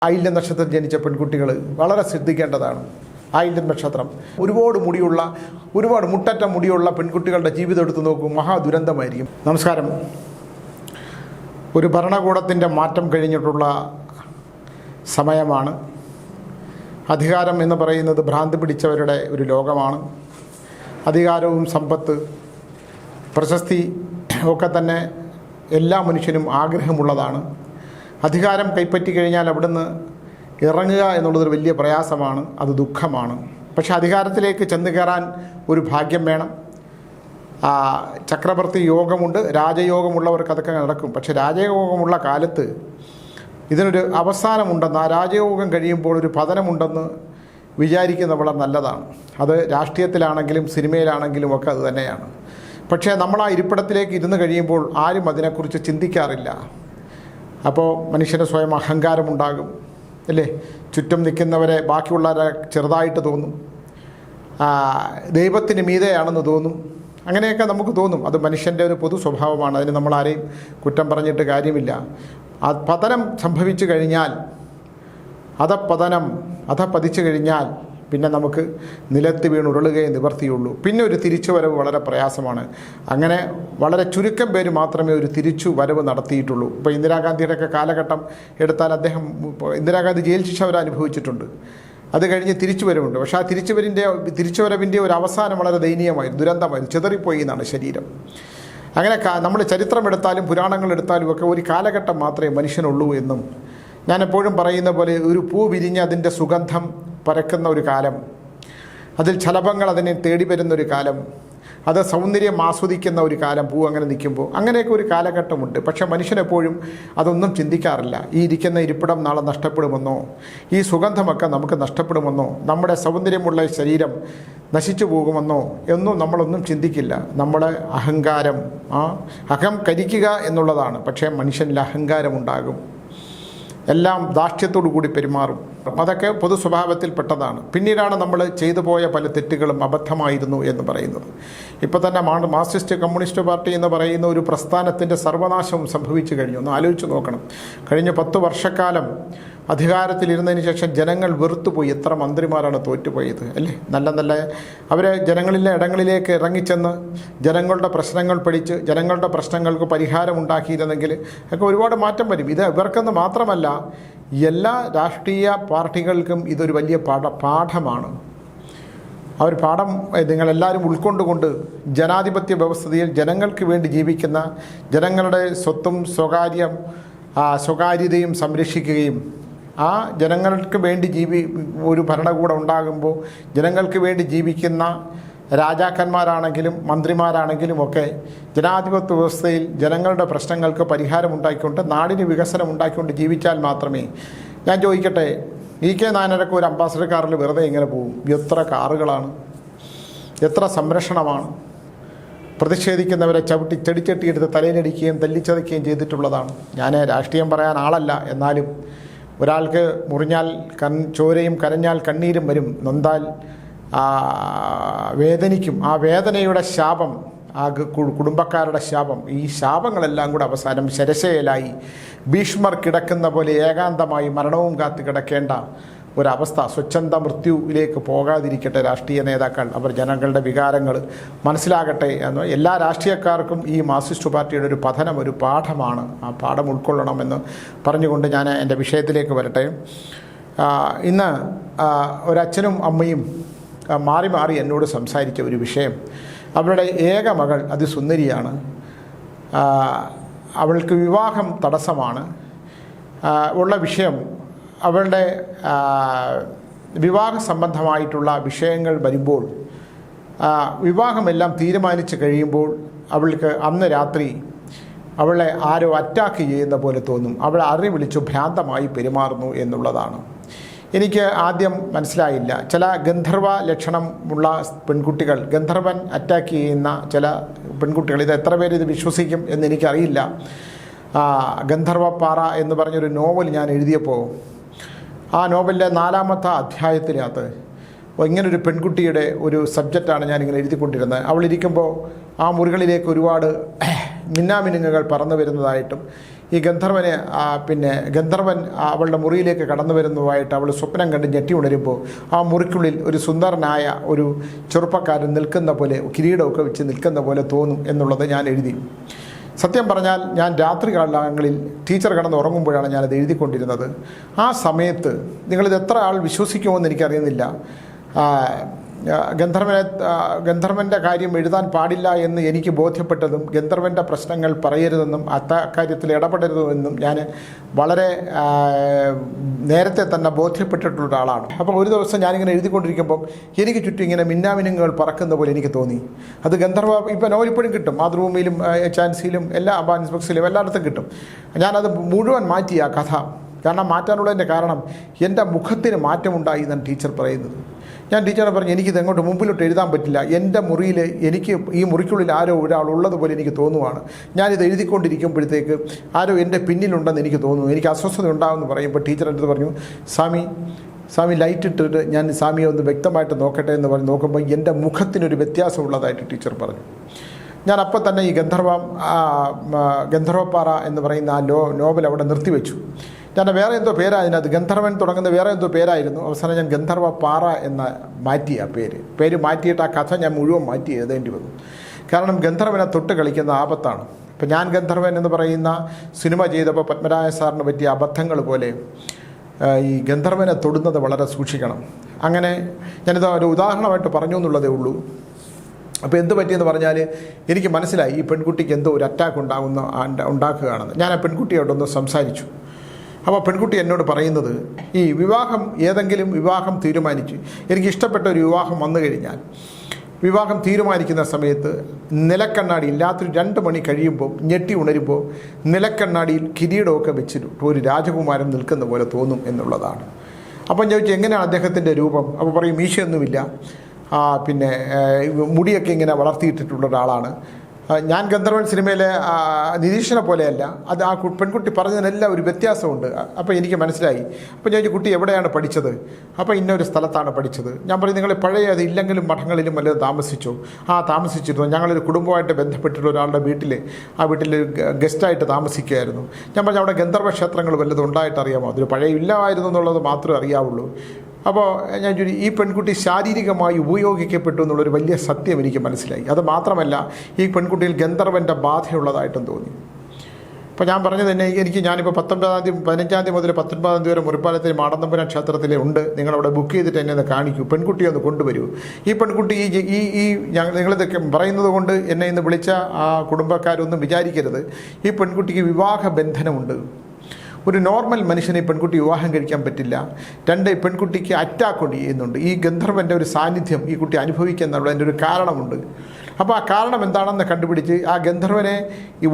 ആയില്യം നക്ഷത്രത്തിൽ ജനിച്ച പെൺകുട്ടികൾ വളരെ ശ്രദ്ധിക്കേണ്ടതാണ്. ആയില്യം നക്ഷത്രം ഒരുപാട് മുട്ടറ്റ മുടിയുള്ള പെൺകുട്ടികളുടെ ജീവിതം എടുത്ത് നോക്കും, മഹാദുരന്തമായിരിക്കും. നമസ്കാരം. ഒരു ഭരണകൂടത്തിൻ്റെ മാറ്റം കഴിഞ്ഞിട്ടുള്ള സമയമാണ്. അധികാരം എന്ന് പറയുന്നത് ഭ്രാന്ത് പിടിച്ചവരുടെ ഒരു ലോകമാണ്. അധികാരവും സമ്പത്ത് പ്രശസ്തി ഒക്കെ തന്നെ എല്ലാ മനുഷ്യനും ആഗ്രഹമുള്ളതാണ്. അധികാരം കൈപ്പറ്റി കഴിഞ്ഞാൽ അവിടുന്ന് ഇറങ്ങുക എന്നുള്ളതൊരു വലിയ പ്രയാസമാണ്, അത് ദുഃഖമാണ്. പക്ഷെ അധികാരത്തിലേക്ക് ചെന്ന് കയറാൻ ഒരു ഭാഗ്യം വേണം. ചക്രവർത്തി യോഗമുണ്ട്, രാജയോഗമുള്ളവർക്ക് അതൊക്കെ നടക്കും. പക്ഷെ രാജയോഗമുള്ള കാലത്ത് ഇതിനൊരു അവസാനമുണ്ടെന്ന്, ആ രാജയോഗം കഴിയുമ്പോൾ ഒരു പതനമുണ്ടെന്ന് വിചാരിക്കുന്നത് വളരെ നല്ലതാണ്. അത് രാഷ്ട്രീയത്തിലാണെങ്കിലും സിനിമയിലാണെങ്കിലും ഒക്കെ അത് തന്നെയാണ്. പക്ഷേ നമ്മൾ ആ ഇരിപ്പിടത്തിലേക്ക് ഇരുന്ന് കഴിയുമ്പോൾ ആരും അതിനെക്കുറിച്ച് ചിന്തിക്കാറില്ല. അപ്പോൾ മനുഷ്യന് സ്വയം അഹങ്കാരമുണ്ടാകും, അല്ലേ? ചുറ്റും നിൽക്കുന്നവരെ ബാക്കിയുള്ളവരെ ചെറുതായിട്ട് തോന്നും, ദൈവത്തിന് മീതെയാണെന്ന് തോന്നും. അങ്ങനെയൊക്കെ നമുക്ക് തോന്നും. അത് മനുഷ്യൻ്റെ ഒരു പൊതു സ്വഭാവമാണ്. അതിന് നമ്മൾ ആരെയും കുറ്റം പറഞ്ഞിട്ട് കാര്യമില്ല. ആ പതനം സംഭവിച്ചു കഴിഞ്ഞാൽ, പതിച്ചു കഴിഞ്ഞാൽ പിന്നെ നമുക്ക് നിലത്ത് വീണ് ഉരുളുകയെ നിവർത്തിയുള്ളൂ. പിന്നെ ഒരു തിരിച്ചുവരവ് വളരെ പ്രയാസമാണ്. അങ്ങനെ വളരെ ചുരുക്കം പേര് മാത്രമേ ഒരു തിരിച്ചു വരവ് നടത്തിയിട്ടുള്ളൂ. ഇപ്പോൾ ഇന്ദിരാഗാന്ധിയുടെയൊക്കെ കാലഘട്ടം എടുത്താൽ ഇന്ദിരാഗാന്ധി ജയിൽ ശിക്ഷ അവർ അനുഭവിച്ചിട്ടുണ്ട്. അത് കഴിഞ്ഞ് തിരിച്ചുവരവുണ്ട്. പക്ഷേ ആ തിരിച്ചുവരവിൻ്റെ ഒരു അവസാനം വളരെ ദയനീയമായിരുന്നു, ദുരന്തമായിരുന്നു, ചിതറിപ്പോയി എന്നാണ് ശരീരം. അങ്ങനെ നമ്മൾ ചരിത്രമെടുത്താലും പുരാണങ്ങളെടുത്താലും ഒക്കെ ഒരു കാലഘട്ടം മാത്രമേ മനുഷ്യനുള്ളൂ എന്നും, ഞാൻ എപ്പോഴും പറയുന്ന പോലെ ഒരു പൂ വിരിഞ്ഞ് അതിൻ്റെ സുഗന്ധം പരക്കുന്ന ഒരു കാലം, അതിൽ ഛലഭങ്ങൾ അതിനെ തേടി വരുന്നൊരു കാലം, അത് സൗന്ദര്യം ആസ്വദിക്കുന്ന ഒരു കാലം, പൂ അങ്ങനെ നിൽക്കുമ്പോൾ, അങ്ങനെയൊക്കെ ഒരു കാലഘട്ടമുണ്ട്. പക്ഷേ മനുഷ്യനെപ്പോഴും അതൊന്നും ചിന്തിക്കാറില്ല. ഈ ഇരിക്കുന്ന ഇരിപ്പിടം നാളെ നഷ്ടപ്പെടുമെന്നോ, ഈ സുഗന്ധമൊക്കെ നമുക്ക് നഷ്ടപ്പെടുമെന്നോ, നമ്മുടെ സൗന്ദര്യമുള്ള ശരീരം നശിച്ചു പോകുമെന്നോ ഒന്നും നമ്മളൊന്നും ചിന്തിക്കില്ല. നമ്മുടെ അഹങ്കാരം, അഹം കരിക്കുക എന്നുള്ളതാണ്. പക്ഷേ മനുഷ്യനിൽ അഹങ്കാരമുണ്ടാകും, എല്ലാം ധാർഷ്ട്യത്തോടു കൂടി പെരുമാറും. അതൊക്കെ പൊതു സ്വഭാവത്തിൽപ്പെട്ടതാണ്. പിന്നീടാണ് നമ്മൾ ചെയ്തു പോയ പല തെറ്റുകളും അബദ്ധമായിരുന്നു എന്ന് പറയുന്നത്. ഇപ്പോൾ തന്നെ മാർക്സിസ്റ്റ് കമ്മ്യൂണിസ്റ്റ് പാർട്ടി എന്ന് പറയുന്ന ഒരു പ്രസ്ഥാനത്തിൻ്റെ സർവനാശവും സംഭവിച്ചു കഴിഞ്ഞു. ഒന്ന് ആലോചിച്ച് നോക്കണം. കഴിഞ്ഞ 10 വർഷക്കാലം അധികാരത്തിലിരുന്നതിന് ശേഷം ജനങ്ങൾ വെറുത്തുപോയി. എത്ര മന്ത്രിമാരാണ് തോറ്റുപോയത്, അല്ലേ? നല്ല അവർ ജനങ്ങളിലെ ഇടങ്ങളിലേക്ക് ഇറങ്ങിച്ചെന്ന് ജനങ്ങളുടെ പ്രശ്നങ്ങൾ പഠിച്ച് ജനങ്ങളുടെ പ്രശ്നങ്ങൾക്ക് പരിഹാരം ഉണ്ടാക്കിയിരുന്നെങ്കിൽ ഒക്കെ ഒരുപാട് മാറ്റം വരും. ഇത് ഇവർക്കെന്ന് മാത്രമല്ല, എല്ലാ രാഷ്ട്രീയ പാർട്ടികൾക്കും ഇതൊരു വലിയ പാഠമാണ്. ആ ഒരു പാഠം നിങ്ങളെല്ലാവരും ഉൾക്കൊണ്ടുകൊണ്ട് ജനാധിപത്യ വ്യവസ്ഥയിൽ ജനങ്ങൾക്ക് വേണ്ടി ജീവിക്കുന്ന, ജനങ്ങളുടെ സ്വത്തും സ്വകാര്യതയും സംരക്ഷിക്കുകയും, ആ ജനങ്ങൾക്ക് വേണ്ടി ഒരു ഭരണകൂടം ഉണ്ടാകുമ്പോൾ ജനങ്ങൾക്ക് വേണ്ടി ജീവിക്കുന്ന രാജാക്കന്മാരാണെങ്കിലും മന്ത്രിമാരാണെങ്കിലും ഒക്കെ ജനാധിപത്യ വ്യവസ്ഥയിൽ ജനങ്ങളുടെ പ്രശ്നങ്ങൾക്ക് പരിഹാരം ഉണ്ടാക്കിക്കൊണ്ട് നാടിന് വികസനം ഉണ്ടാക്കിക്കൊണ്ട് ജീവിച്ചാൽ മാത്രമേ. ഞാൻ ചോദിക്കട്ടെ, EK നായനരൊക്കെ ഒരു അംബാസഡർ കാറിൽ വെറുതെ ഇങ്ങനെ പോകും. എത്ര കാറുകളാണ്, എത്ര സംരക്ഷണമാണ്. പ്രതിഷേധിക്കുന്നവരെ ചെടിച്ചട്ടിയെടുത്ത് തലയിലടിക്കുകയും തല്ലിച്ചതയ്ക്കുകയും ചെയ്തിട്ടുള്ളതാണ്. ഞാൻ രാഷ്ട്രീയം പറയാൻ ആളല്ല, എന്നാലും ഒരാൾക്ക് മുറിഞ്ഞാൽ ചോരയും കരഞ്ഞാൽ കണ്ണീരും വരും, നൊന്താൽ വേദനിക്കും. ആ വേദനയുടെ ശാപം, കുടുംബക്കാരുടെ ശാപം, ഈ ശാപങ്ങളെല്ലാം കൂടെ അവസാനം ശരശയിലായി ഭീഷ്മർ കിടക്കുന്ന പോലെ ഏകാന്തമായി മരണവും കാത്ത് കിടക്കേണ്ട ഒരവസ്ഥ, സ്വച്ഛന്ത മൃത്യുവിലേക്ക് പോകാതിരിക്കട്ടെ രാഷ്ട്രീയ നേതാക്കൾ. അവർ ജനങ്ങളുടെ വികാരങ്ങൾ മനസ്സിലാകട്ടെ എന്ന്. എല്ലാ രാഷ്ട്രീയക്കാർക്കും ഈ മാർക്സിസ്റ്റ് പാർട്ടിയുടെ ഒരു പതനം ഒരു പാഠമാണ്. ആ പാഠം ഉൾക്കൊള്ളണമെന്ന് പറഞ്ഞുകൊണ്ട് ഞാൻ എൻ്റെ വിഷയത്തിലേക്ക് വരട്ടെ. ഇന്ന് ഒരച്ഛനും അമ്മയും മാറി മാറി എന്നോട് സംസാരിച്ച ഒരു വിഷയം, അവരുടെ ഏക മകൾ അതിസുന്ദരിയാണ്, അവൾക്ക് വിവാഹം തടസ്സമാണ്. ഉള്ള വിഷയം, അവളുടെ വിവാഹ സംബന്ധമായിട്ടുള്ള വിഷയങ്ങൾ വരുമ്പോൾ, വിവാഹമെല്ലാം തീരുമാനിച്ച് കഴിയുമ്പോൾ അവൾക്ക് അന്ന് രാത്രി അവളെ ആരോ അറ്റാക്ക് ചെയ്യുന്ന പോലെ തോന്നും. അവളെ അറിവിളിച്ചു ഭ്രാന്തമായി പെരുമാറുന്നു എന്നുള്ളതാണ്. എനിക്ക് ആദ്യം മനസ്സിലായില്ല. ചില ഗന്ധർവ ലക്ഷണമുള്ള പെൺകുട്ടികൾ, ഗന്ധർവൻ അറ്റാക്ക് ചെയ്യുന്ന ചില പെൺകുട്ടികൾ, ഇത് എത്ര പേര് ഇത് വിശ്വസിക്കും എന്നെനിക്കറിയില്ല. ഗന്ധർവപ്പാറ എന്ന് പറഞ്ഞൊരു നോവൽ ഞാൻ എഴുതിയപ്പോൾ ആ നോവലിലെ 4ാമത്തെ അധ്യായത്തിനകത്ത് ഇങ്ങനൊരു പെൺകുട്ടിയുടെ ഒരു സബ്ജക്റ്റാണ് ഞാനിങ്ങനെ എഴുതിക്കൊണ്ടിരുന്നത്. അവളിരിക്കുമ്പോൾ ആ മുറികളിലേക്ക് ഒരുപാട് മിന്നാമിനുങ്ങുകൾ പറന്നു വരുന്നതായിട്ടും ഈ ഗന്ധർവനെ ഗന്ധർവൻ അവളുടെ മുറിയിലേക്ക് കടന്നു വരുന്നതുമായിട്ട് അവൾ സ്വപ്നം കണ്ട് ഞെട്ടി ഉണരുമ്പോൾ ആ മുറിക്കുള്ളിൽ ഒരു സുന്ദരനായ ഒരു ചെറുപ്പക്കാരൻ നിൽക്കുന്ന പോലെ കിരീടമൊക്കെ വെച്ച് നിൽക്കുന്ന പോലെ തോന്നും എന്നുള്ളത് ഞാൻ എഴുതി. സത്യം പറഞ്ഞാൽ ഞാൻ രാത്രി കാലങ്ങളിൽ ടീച്ചർ കിടന്ന് ഉറങ്ങുമ്പോഴാണ് ഞാനത് എഴുതിക്കൊണ്ടിരുന്നത്. ആ സമയത്ത് നിങ്ങളിത് എത്ര ആൾ വിശ്വസിക്കുമെന്ന് എനിക്കറിയുന്നില്ല. ഗന്ധർവൻ്റെ കാര്യം എഴുതാൻ പാടില്ല എന്ന് എനിക്ക് ബോധ്യപ്പെട്ടതും ഗന്ധർവൻ്റെ പ്രശ്നങ്ങൾ പറയരുതെന്നും അക്കാര്യത്തിൽ ഇടപെടരുതെന്നും ഞാൻ വളരെ നേരത്തെ തന്നെ ബോധ്യപ്പെട്ടിട്ടുള്ള ഒരാളാണ്. അപ്പോൾ ഒരു ദിവസം ഞാനിങ്ങനെ എഴുതിക്കൊണ്ടിരിക്കുമ്പം എനിക്ക് ചുറ്റും ഇങ്ങനെ മിന്നാമിനുങ്ങൾ പറക്കുന്ന പോലെ എനിക്ക് തോന്നി. അത് ഗന്ധർവ ഇപ്പോൾ നോവലിപ്പോഴും കിട്ടും, മാതൃഭൂമിയിലും ചാൻസിലും എല്ലാ അഡ്വാൻസ് ബുക്സിലും എല്ലായിടത്തും കിട്ടും. ഞാനത് മുഴുവൻ മാറ്റി ആ കഥ. കാരണം മാറ്റാനുള്ളതിൻ്റെ കാരണം എൻ്റെ മുഖത്തിന് മാറ്റമുണ്ടായി എന്നാണ് ടീച്ചർ പറയുന്നത്. ഞാൻ ടീച്ചറെ പറഞ്ഞു, എനിക്കിത് എങ്ങോട്ട് മുമ്പിലോട്ട് എഴുതാൻ പറ്റില്ല. എൻ്റെ മുറിയിൽ എനിക്ക് ഈ മുറിക്കുള്ളിൽ ആരോ ഒരാൾ ഉള്ളതുപോലെ എനിക്ക് തോന്നുവാണ്. ഞാനിത് എഴുതിക്കൊണ്ടിരിക്കുമ്പോഴത്തേക്ക് ആരോ എൻ്റെ പിന്നിലുണ്ടെന്ന് എനിക്ക് തോന്നുന്നു, എനിക്ക് അസ്വസ്ഥത ഉണ്ടാകുമെന്ന് പറയുമ്പോൾ ടീച്ചർ എൻ്റെ അടുത്ത് പറഞ്ഞു, സ്വാമി ലൈറ്റ് ഇട്ടിട്ട് ഞാൻ സ്വാമിയെ ഒന്ന് വ്യക്തമായിട്ട് നോക്കട്ടെ എന്ന് പറഞ്ഞ് നോക്കുമ്പോൾ എൻ്റെ മുഖത്തിനൊരു വ്യത്യാസമുള്ളതായിട്ട് ടീച്ചർ പറഞ്ഞു. ഞാൻ അപ്പം തന്നെ ഈ ഗന്ധർവപ്പാറ എന്ന് പറയുന്ന ആ നോവൽ അവിടെ നിർത്തിവെച്ചു. ഞാൻ വേറെ എന്തോ പേരായിരുന്നു, അത് ഗന്ധർവൻ തുടങ്ങുന്ന വേറെ എന്തോ പേരായിരുന്നു. അവസാനം ഞാൻ ഗന്ധർവപ്പാറ എന്ന മാറ്റിയ പേര് മാറ്റിയിട്ട് ആ കഥ ഞാൻ മുഴുവൻ മാറ്റി എഴുതേണ്ടി വന്നു. കാരണം ഗന്ധർവനെ തൊട്ട് കളിക്കുന്ന ആപത്താണ്. ഇപ്പം ഞാൻ ഗന്ധർവൻ എന്ന് പറയുന്ന സിനിമ ചെയ്തപ്പോൾ പത്മരാജ സാറിന് പറ്റിയ അബദ്ധങ്ങൾ പോലെ ഈ ഗന്ധർവനെ തൊടുന്നത് വളരെ സൂക്ഷിക്കണം. അങ്ങനെ ഞാനിത് ഒരു ഉദാഹരണമായിട്ട് പറഞ്ഞു എന്നുള്ളതേ ഉള്ളൂ. അപ്പോൾ എന്ത് പറ്റിയെന്ന് പറഞ്ഞാൽ എനിക്ക് മനസ്സിലായി ഈ പെൺകുട്ടിക്ക് എന്തോ ഒരു അറ്റാക്ക് ഉണ്ടാക്കുകയാണെന്ന്. ഞാൻ ആ പെൺകുട്ടിയോടൊന്ന് സംസാരിച്ചു. അപ്പോൾ പെൺകുട്ടി എന്നോട് പറയുന്നത്, ഈ ഏതെങ്കിലും വിവാഹം തീരുമാനിച്ച് എനിക്ക് ഇഷ്ടപ്പെട്ട ഒരു വിവാഹം വന്നു കഴിഞ്ഞാൽ വിവാഹം തീരുമാനിക്കുന്ന സമയത്ത് നിലക്കണ്ണാടിയിൽ രാത്രി 2 മണി കഴിയുമ്പോൾ ഞെട്ടി ഉണരുമ്പോൾ നിലക്കണ്ണാടിയിൽ കിരീടമൊക്കെ വെച്ചിട്ട് ഒരു രാജകുമാരൻ നിൽക്കുന്ന പോലെ തോന്നും എന്നുള്ളതാണ്. അപ്പം ചോദിച്ചു, എങ്ങനെയാണ് അദ്ദേഹത്തിൻ്റെ രൂപം? അപ്പോൾ പറയും, മീശയൊന്നുമില്ല, മുടിയൊക്കെ ഇങ്ങനെ വളർത്തിയിട്ടിട്ടുള്ള ഒരാളാണ്. ഞാൻ ഗന്ധർവൻ സിനിമയിലെ നിരീക്ഷണ പോലെയല്ല, അത് ആ പെൺകുട്ടി പറഞ്ഞതിനെല്ലാം ഒരു വ്യത്യാസമുണ്ട്. അപ്പോൾ എനിക്ക് മനസ്സിലായി. അപ്പോൾ ഞാൻ കുട്ടി എവിടെയാണ് പഠിച്ചത്? അപ്പോൾ ഇന്നൊരു സ്ഥലത്താണ് പഠിച്ചത്. ഞാൻ പറയും, നിങ്ങൾ പഴയ അത് ഇല്ലെങ്കിലും മഠങ്ങളിലും വല്ലതും താമസിച്ചോ? താമസിച്ചിരുന്നു. ഞങ്ങളൊരു കുടുംബമായിട്ട് ബന്ധപ്പെട്ടിട്ട് ഒരാളുടെ ആ വീട്ടിൽ ഗസ്റ്റായിട്ട് താമസിക്കുകയായിരുന്നു. ഞാൻ പറഞ്ഞു, അവിടെ ഗന്ധർവ ക്ഷേത്രങ്ങൾ വല്ലതും ഉണ്ടായിട്ട് അറിയാമോ? അതൊരു പഴയ ഇല്ലമായിരുന്നു എന്നുള്ളത് മാത്രമേ അറിയാവുള്ളൂ. അപ്പോൾ ഞാൻ ചോദിച്ചു, ഈ പെൺകുട്ടി ശാരീരികമായി ഉപയോഗിക്കപ്പെട്ടു എന്നുള്ളൊരു വലിയ സത്യം എനിക്ക് മനസ്സിലായി. അത് മാത്രമല്ല, ഈ പെൺകുട്ടിയിൽ ഗന്ധർവൻ്റെ ബാധയുള്ളതായിട്ടും തോന്നി. അപ്പോൾ ഞാൻ പറഞ്ഞു തന്നെ, ഞാനിപ്പോൾ 15 തീയതി മുതൽ 19 തീയതി വരെ മുറിപ്പാലത്തിൽ മാടന്തമ്പുരം ക്ഷേത്രത്തിൽ ഉണ്ട്. നിങ്ങളവിടെ ബുക്ക് ചെയ്തിട്ട് എന്നെ ഒന്ന് കാണിക്കൂ, പെൺകുട്ടിയെ ഒന്ന് കൊണ്ടുവരൂ. ഈ പെൺകുട്ടി നിങ്ങളിതൊക്കെ പറയുന്നത് കൊണ്ട് എന്നെ ഇന്ന് വിളിച്ച ആ കുടുംബക്കാരൊന്നും വിചാരിക്കരുത്. ഈ പെൺകുട്ടിക്ക് വിവാഹ ബന്ധനമുണ്ട്. ഒരു നോർമൽ മനുഷ്യനെ പെൺകുട്ടി വിവാഹം കഴിക്കാൻ പറ്റില്ല. 2, ഈ പെൺകുട്ടിക്ക് അറ്റാക്ക് ചെയ്യുന്നുണ്ട്. ഈ ഗന്ധർവൻ്റെ ഒരു സാന്നിധ്യം ഈ കുട്ടി അനുഭവിക്കുന്നുള്ളതിൻ്റെ ഒരു കാരണമുണ്ട്. അപ്പോൾ ആ കാരണം എന്താണെന്ന് കണ്ടുപിടിച്ച് ആ ഗന്ധർവനെ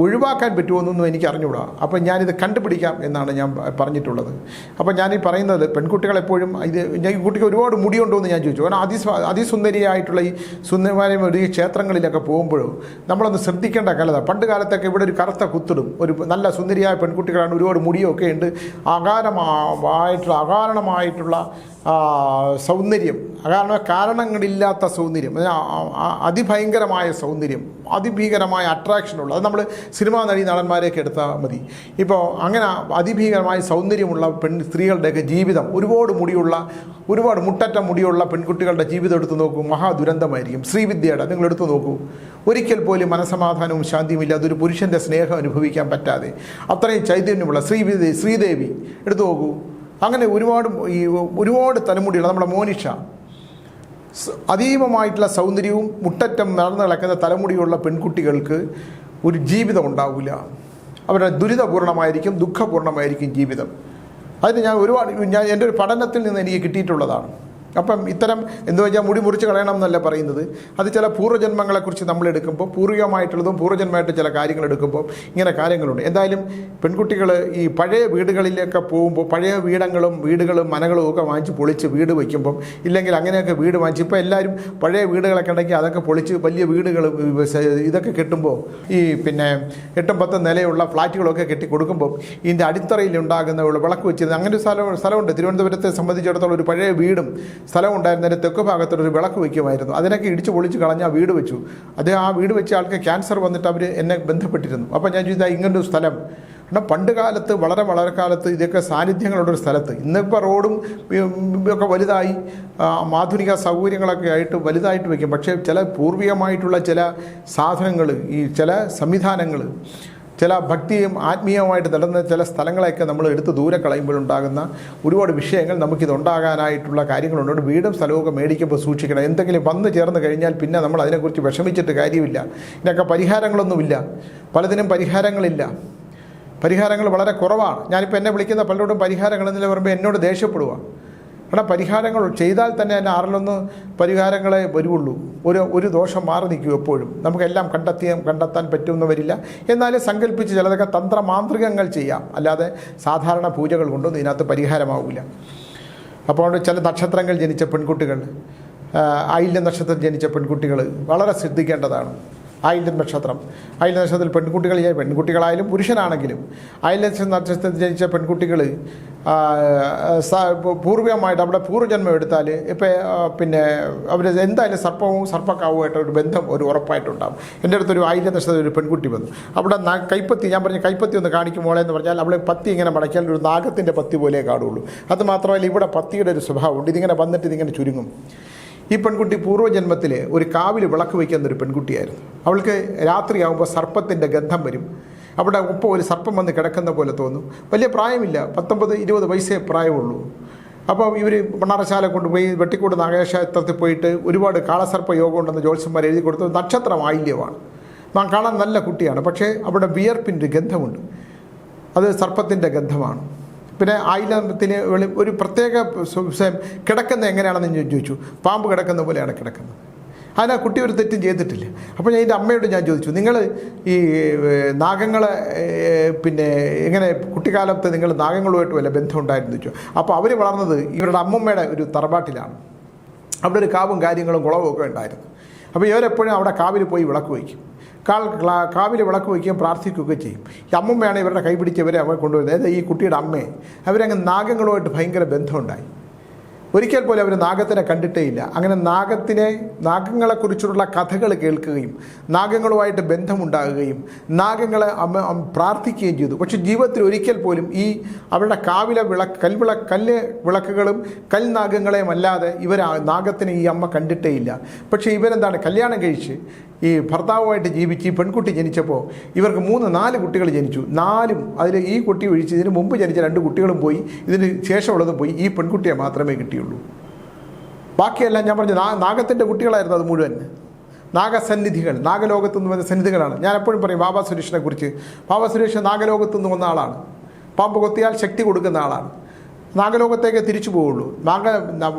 ഒഴിവാക്കാൻ പറ്റുമോയെന്നൊന്നും എനിക്ക് അറിഞ്ഞുകൂടാ. അപ്പോൾ ഞാനിത് കണ്ടുപിടിക്കാം എന്നാണ് ഞാൻ പറഞ്ഞിട്ടുള്ളത്. അപ്പോൾ ഞാനീ പറയുന്നത്, പെൺകുട്ടികളെപ്പോഴും ഈ കുട്ടിക്ക് ഒരുപാട് മുടിയുണ്ടോ എന്ന് ഞാൻ ചോദിച്ചു. കാരണം അതിസുന്ദരിയായിട്ടുള്ള ഈ സുന്ദരമായ ഈ ക്ഷേത്രങ്ങളിലൊക്കെ പോകുമ്പോഴും നമ്മളൊന്ന് ശ്രദ്ധിക്കേണ്ട കാലത്താണ്. പണ്ട് കാലത്തൊക്കെ ഇവിടെ ഒരു കറുത്ത കുത്തിടും. ഒരു നല്ല സുന്ദരിയായ പെൺകുട്ടികളാണ്, ഒരുപാട് മുടിയൊക്കെ ഉണ്ട്, അകാരണമായിട്ടുള്ള സൗന്ദര്യം, കാരണങ്ങളില്ലാത്ത സൗന്ദര്യം, അതിഭയങ്കരമായ സൗന്ദര്യം, അതിഭീകരമായ അട്രാക്ഷനുള്ള, അത് നമ്മൾ സിനിമാ നടന്മാരെയൊക്കെ എടുത്താൽ മതി. ഇപ്പോൾ അങ്ങനെ അതിഭീകരമായ സൗന്ദര്യമുള്ള സ്ത്രീകളുടെയൊക്കെ ജീവിതം, ഒരുപാട് മുട്ടറ്റ മുടിയുള്ള പെൺകുട്ടികളുടെ ജീവിതം എടുത്ത് നോക്കൂ, മഹാദുരന്തമായിരിക്കും. ശ്രീവിദ്യയുടെ നിങ്ങളെടുത്ത് നോക്കൂ, ഒരിക്കൽ പോലും മനസമാധാനവും ശാന്തിയും ഇല്ലാതെ ഒരു പുരുഷൻ്റെ സ്നേഹം അനുഭവിക്കാൻ പറ്റാതെ അത്രയും ചൈതന്യമുള്ള ശ്രീദേവി എടുത്തു നോക്കൂ. അങ്ങനെ ഒരുപാട് തലമുടിയുള്ള നമ്മുടെ മോനിഷ, അതീവമായിട്ടുള്ള സൗന്ദര്യവും മുട്ടറ്റം നടന്നു കിടക്കുന്ന തലമുടിയുള്ള പെൺകുട്ടികൾക്ക് ഒരു ജീവിതം ഉണ്ടാവില്ല. അവരുടെ ദുരിതപൂർണമായിരിക്കും, ദുഃഖപൂർണമായിരിക്കും ജീവിതം. അതിന് ഞാൻ എൻ്റെ ഒരു പഠനത്തിൽ നിന്ന് എനിക്ക് കിട്ടിയിട്ടുള്ളതാണ്. അപ്പം ഇത്തരം എന്താ വെച്ചാൽ മുടി മുറിച്ച് കളയണം എന്നല്ല പറയുന്നത്. അത് ചില പൂർവ്വജന്മങ്ങളെക്കുറിച്ച് നമ്മൾ എടുക്കുമ്പോൾ, പൂർവികമായിട്ടുള്ളതും പൂർവ്വജന്മമായിട്ട് ചില കാര്യങ്ങൾ എടുക്കുമ്പോൾ ഇങ്ങനെ കാര്യങ്ങളുണ്ട്. എന്തായാലും പെൺകുട്ടികൾ ഈ പഴയ വീടുകളിലൊക്കെ പോകുമ്പോൾ, പഴയ വീടുകളും മനകളും ഒക്കെ വാങ്ങിച്ച് പൊളിച്ച് വീട് വയ്ക്കുമ്പം, ഇല്ലെങ്കിൽ അങ്ങനെയൊക്കെ വീട് വാങ്ങിച്ച്, ഇപ്പോൾ എല്ലാവരും പഴയ വീടുകളൊക്കെ ഉണ്ടെങ്കിൽ അതൊക്കെ പൊളിച്ച് വലിയ വീടുകൾ ഇതൊക്കെ കെട്ടുമ്പോൾ, ഈ 8-10 നിലയുള്ള ഫ്ലാറ്റുകളൊക്കെ കെട്ടി കൊടുക്കുമ്പോൾ ഇതിൻ്റെ അടിത്തറയിൽ ഉണ്ടാകുന്ന വിളക്ക് വെച്ചിരുന്നത് അങ്ങനെ ഒരു സ്ഥലമുണ്ട്. തിരുവനന്തപുരത്തെ സംബന്ധിച്ചിടത്തോളം ഒരു പഴയ വീടും സ്ഥലം ഉണ്ടായിരുന്നതിൻ്റെ തെക്ക് ഭാഗത്തൊരു വിളക്ക് വയ്ക്കുമായിരുന്നു. അതിനൊക്കെ ഇടിച്ച് പൊളിച്ച് കളഞ്ഞ് ആ വീട് വെച്ചു. ആ വീട് വെച്ച ആൾക്ക് ക്യാൻസർ വന്നിട്ട് അവർ എന്നെ ബന്ധപ്പെട്ടിരുന്നു. അപ്പോൾ ഞാൻ ചോദിച്ചാൽ ഇങ്ങനൊരു സ്ഥലം കാരണം പണ്ട് കാലത്ത് വളരെ കാലത്ത് ഇതൊക്കെ സാന്നിധ്യങ്ങളുള്ളൊരു സ്ഥലത്ത്, ഇന്നിപ്പോൾ റോഡും ഒക്കെ വലുതായി ആധുനിക സൗകര്യങ്ങളൊക്കെ ആയിട്ട് വലുതായിട്ട് വയ്ക്കും. പക്ഷേ ചില പൂർവികമായിട്ടുള്ള ചില സാധനങ്ങൾ, ഈ ചില സംവിധാനങ്ങൾ, ചില ഭക്തിയും ആത്മീയമായിട്ട് നടന്ന ചില സ്ഥലങ്ങളെയൊക്കെ നമ്മൾ എടുത്ത് ദൂരെ കളയുമ്പോഴുണ്ടാകുന്ന ഒരുപാട് വിഷയങ്ങൾ നമുക്കിതുണ്ടാകാനായിട്ടുള്ള കാര്യങ്ങളുണ്ട്. വീടും സ്ഥലമൊക്കെ മേടിക്കുമ്പോൾ സൂക്ഷിക്കണം. എന്തെങ്കിലും വന്നു ചേർന്ന് കഴിഞ്ഞാൽ പിന്നെ നമ്മൾ അതിനെക്കുറിച്ച് വിഷമിച്ചിട്ട് കാര്യമില്ല. ഇതിനൊക്കെ പരിഹാരങ്ങളൊന്നുമില്ല, പലതിനും പരിഹാരങ്ങളില്ല, പരിഹാരങ്ങൾ വളരെ കുറവാണ്. ഞാനിപ്പോൾ എന്നെ വിളിക്കുന്ന പലരോടും പരിഹാരങ്ങളെന്നില്ല പറയുമ്പോൾ എന്നോട് ദേഷ്യപ്പെടുക. കാരണം പരിഹാരങ്ങൾ ചെയ്താൽ തന്നെ അതിന് 6-1 പരിഹാരങ്ങളെ വരുള്ളൂ. ഒരു ദോഷം മാറി നിൽക്കും എപ്പോഴും. നമുക്കെല്ലാം കണ്ടെത്താൻ പറ്റുമെന്ന് വരില്ല. എന്നാലും സങ്കല്പിച്ച് ചിലതൊക്കെ തന്ത്രമാന്ത്രികങ്ങൾ ചെയ്യാം, അല്ലാതെ സാധാരണ പൂജകൾ കൊണ്ടൊന്നും ഇതിനകത്ത് പരിഹാരമാവില്ല. അപ്പോൾ ചില നക്ഷത്രങ്ങൾ ജനിച്ച പെൺകുട്ടികൾ, ആയില്യം നക്ഷത്രം ജനിച്ച പെൺകുട്ടികൾ വളരെ ശ്രദ്ധിക്കേണ്ടതാണ്. ആയില്യം നക്ഷത്രത്തിൽ പെൺകുട്ടികളായാലും പുരുഷനാണെങ്കിലും ആയില്യം നക്ഷത്രത്തിൽ ജനിച്ച പെൺകുട്ടികൾ പൂർവികമായിട്ട് അവിടെ പൂർവ്വജന്മം എടുത്താൽ പിന്നെ അവർ എന്തായാലും സർപ്പക്കാവുമായിട്ട് ഒരു ബന്ധം ഉറപ്പായിട്ടുണ്ടാകും. എൻ്റെ അടുത്തൊരു ആയില്യം നക്ഷത്രത്തിൽ ഒരു പെൺകുട്ടി വന്നു. അവിടെ കൈപ്പത്തി, ഞാൻ പറഞ്ഞു കൈപ്പത്തി ഒന്ന് കാണിക്കുമോളെ എന്ന് പറഞ്ഞാൽ അവളെ പത്തി ഇങ്ങനെ മടക്കിയാൽ ഒരു നാഗത്തിൻ്റെ പത്തി പോലെ കാണുള്ളൂ. അത് മാത്രമല്ല ഇവിടെ പത്തിയുടെ ഒരു സ്വഭാവമുണ്ട്, ഇതിങ്ങനെ വന്നിട്ട് ഇതിങ്ങനെ ചുരുങ്ങും. ഈ പെൺകുട്ടി പൂർവ്വജന്മത്തിൽ ഒരു കാവിൽ വിളക്ക് വയ്ക്കുന്നൊരു പെൺകുട്ടിയായിരുന്നു. അവൾക്ക് രാത്രിയാകുമ്പോൾ സർപ്പത്തിൻ്റെ ഗന്ധം വരും. അവിടെ ഒപ്പം ഒരു സർപ്പം വന്ന് കിടക്കുന്ന പോലെ തോന്നും. വലിയ പ്രായമില്ല, 19-20 വയസ്സേ പ്രായമുള്ളൂ. അപ്പോൾ ഇവർ മണ്ണാറശാല കൊണ്ടുപോയി വെട്ടിക്കോട് നാഗേക്ഷേത്രത്തിൽ പോയിട്ട് ഒരുപാട് കാളസർപ്പ യോഗം ഉണ്ടെന്ന് ജ്യോത്സ്യന്മാർ എഴുതി കൊടുത്തു. നക്ഷത്രം ആയില്യമാണ്, കാണാൻ നല്ല കുട്ടിയാണ്. പക്ഷേ അവിടെ വിയർപ്പിൻ്റെ ഗന്ധമുണ്ട്, അത് സർപ്പത്തിൻ്റെ ഗന്ധമാണ്. പിന്നെ ആയില്യത്തിന് ഒരു പ്രത്യേക കിടക്കുന്നത് എങ്ങനെയാണെന്ന് ചോദിച്ചു. പാമ്പ് കിടക്കുന്ന പോലെയാണ് കിടക്കുന്നത്. അതിനാ കുട്ടി ഒരു തെറ്റും ചെയ്തിട്ടില്ല. അപ്പോൾ ഞാൻ എൻ്റെ അമ്മയോട് ഞാൻ ചോദിച്ചു, നിങ്ങൾ ഈ നാഗങ്ങളെ പിന്നെ എങ്ങനെ കുട്ടിക്കാലത്ത് നിങ്ങൾ നാഗങ്ങളുമായിട്ട് വല്ല ബന്ധമുണ്ടായിരുന്നു ചോദിച്ചു. അപ്പോൾ അവർ വളർന്നത് ഇവരുടെ അമ്മമ്മയുടെ ഒരു തറവാട്ടിലാണ്. അവിടെ ഒരു കാവും കാര്യങ്ങളും കുളവും ഒക്കെ ഉണ്ടായിരുന്നു. അപ്പോൾ ഇവരെപ്പോഴും അവിടെ കാവിൽ പോയി വിളക്ക് വയ്ക്കും. കാവിൽ വിളക്ക് വയ്ക്കുകയും പ്രാർത്ഥിക്കുകയൊക്കെ ചെയ്യും. ഈ അമ്മമ്മയാണ് ഇവരുടെ കൈപിടിച്ചവരെ അവരെ കൊണ്ടുവരുന്നത്. അതായത് ഈ കുട്ടിയുടെ അമ്മയെ അവരങ്ങ് നാഗങ്ങളുമായിട്ട് ഭയങ്കര ബന്ധമുണ്ടായി. ഒരിക്കൽ പോലും അവർ നാഗത്തിനെ കണ്ടിട്ടേ ഇല്ല. അങ്ങനെ നാഗങ്ങളെക്കുറിച്ചുള്ള കഥകൾ കേൾക്കുകയും നാഗങ്ങളുമായിട്ട് ബന്ധമുണ്ടാകുകയും നാഗങ്ങളെ പ്രാർത്ഥിക്കുകയും ചെയ്തു. പക്ഷെ ജീവിതത്തിൽ ഒരിക്കൽ പോലും ഈ അവരുടെ കാവിലെ കല്ല് വിളക്കുകളും കൽനാഗങ്ങളെയും അല്ലാതെ നാഗത്തിനെ ഈ അമ്മ കണ്ടിട്ടേ ഇല്ല. പക്ഷേ ഇവരെന്താണ്, കല്യാണം കഴിച്ച് ഈ ഭർത്താവുമായിട്ട് ജീവിച്ച് ഈ പെൺകുട്ടി ജനിച്ചപ്പോൾ ഇവർക്ക് 3-4 കുട്ടികൾ ജനിച്ചു. 4ഉം അതിൽ ഈ കുട്ടി ഒഴിച്ച് ഇതിന് മുമ്പ് ജനിച്ച 2 കുട്ടികളും പോയി, ഇതിന് ശേഷമുള്ളതും പോയി. ഈ പെൺകുട്ടിയെ മാത്രമേ കിട്ടിയുള്ളൂ. ബാക്കിയെല്ലാം ഞാൻ പറഞ്ഞു നാഗത്തിൻ്റെ കുട്ടികളായിരുന്നു അത് മുഴുവൻ. നാഗസന്നിധികൾ, നാഗലോകത്തു നിന്ന് വന്ന സന്നിധികളാണ്. ഞാൻ എപ്പോഴും പറയും ബാബാ സുരേഷിനെ കുറിച്ച്. ബാബാ സുരേഷ് നാഗലോകത്തു നിന്ന് വന്ന ആളാണ്. പാമ്പ് കൊത്തിയാൽ ശക്തി കൊടുക്കുന്ന ആളാണ്. നാഗലോകത്തേക്ക് തിരിച്ചു പോവുള്ളൂ.